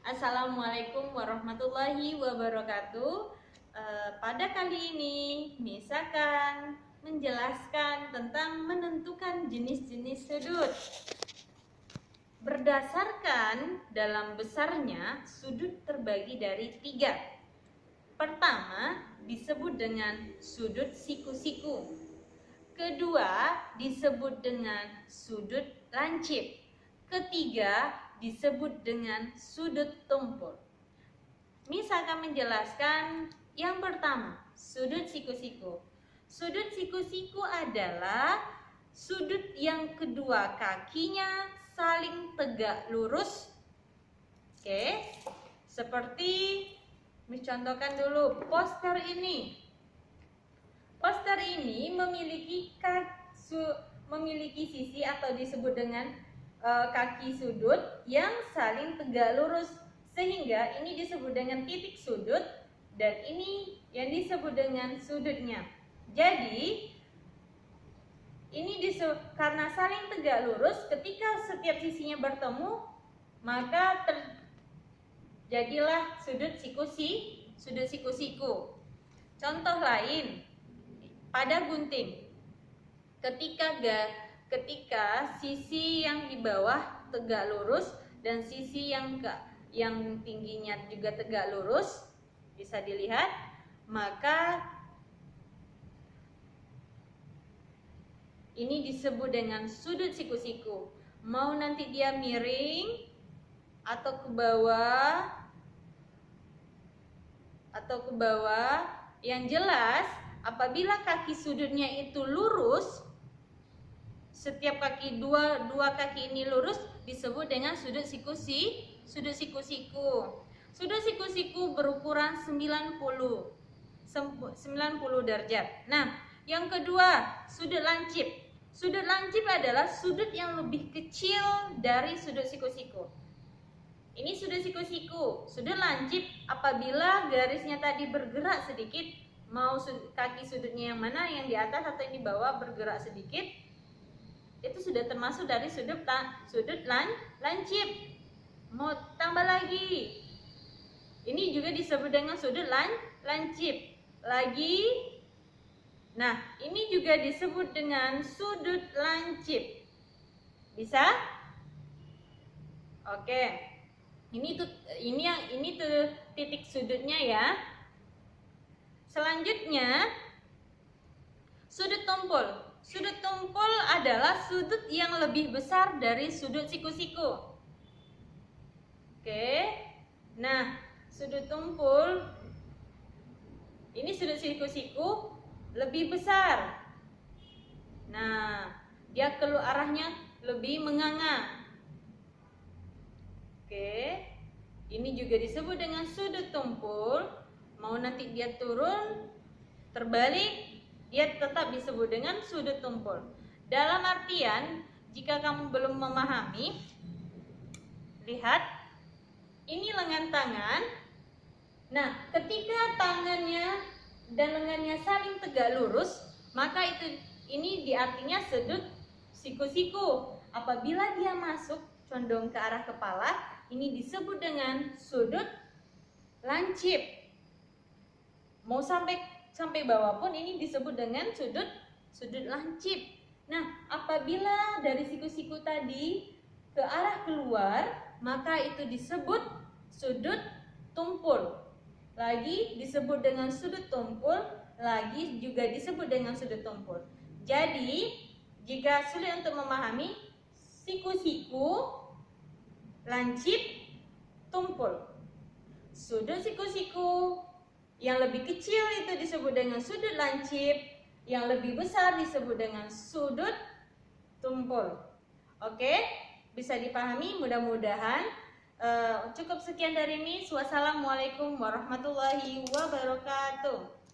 Assalamualaikum warahmatullahi wabarakatuh. Pada kali ini Nisa akan menjelaskan tentang menentukan jenis-jenis sudut. Berdasarkan dalam besarnya, sudut terbagi dari 3. Pertama disebut dengan sudut siku-siku. Kedua disebut dengan sudut lancip. Ketiga disebut dengan sudut tumpul. Nisa akan menjelaskan yang pertama, sudut siku-siku. Sudut siku-siku adalah sudut yang kedua kakinya saling tegak lurus. Oke, seperti mencontohkan dulu poster ini. Poster ini memiliki sisi atau disebut dengan kaki sudut yang saling tegak lurus, sehingga ini disebut dengan titik sudut dan ini yang disebut dengan sudutnya. Jadi ini karena saling tegak lurus, ketika setiap sisinya bertemu maka terjadilah sudut siku-siku. Contoh lain pada gunting, ketika sisi yang di bawah tegak lurus dan sisi yang tingginya juga tegak lurus, bisa dilihat, maka ini disebut dengan sudut siku-siku. Mau nanti dia miring atau ke bawah, yang jelas apabila kaki sudutnya itu lurus, setiap kaki dua kaki ini lurus disebut dengan sudut siku-siku. Sudut siku-siku berukuran 90 derajat. Nah, yang kedua, sudut lancip. Sudut lancip adalah sudut yang lebih kecil dari sudut siku-siku. Ini sudut siku-siku. Sudut lancip apabila garisnya tadi bergerak sedikit, mau kaki sudutnya yang mana, yang di atas atau yang di bawah bergerak sedikit, itu sudah termasuk dari sudut lancip. Mau tambah lagi, ini juga disebut dengan sudut lancip lagi. Nah, ini juga disebut dengan sudut lancip. Bisa? Oke. Ini tuh titik sudutnya ya. Selanjutnya, sudut tumpul. Sudut tumpul adalah sudut yang lebih besar dari sudut siku-siku. Oke. Nah, sudut tumpul ini sudut siku-siku lebih besar. Nah, dia arahnya lebih menganga. Oke. Ini juga disebut dengan sudut tumpul. Mau nanti dia turun terbalik, dia tetap disebut dengan sudut tumpul. Dalam artian, jika kamu belum memahami, lihat, ini lengan tangan. Nah, ketika tangannya dan lengannya saling tegak lurus, maka ini diartinya sudut siku-siku. Apabila dia masuk condong ke arah kepala, ini disebut dengan sudut lancip. Mau sampai bawah pun ini disebut dengan sudut lancip. Nah, apabila dari siku-siku tadi ke arah keluar, maka itu disebut sudut tumpul. Lagi disebut dengan sudut tumpul, lagi juga disebut dengan sudut tumpul. Jadi, jika sulit untuk memahami, siku-siku, lancip, tumpul. Sudut siku-siku yang lebih kecil itu disebut dengan sudut lancip, yang lebih besar disebut dengan sudut tumpul. Oke, bisa dipahami mudah-mudahan. Cukup sekian dari Miss. Wassalamualaikum warahmatullahi wabarakatuh.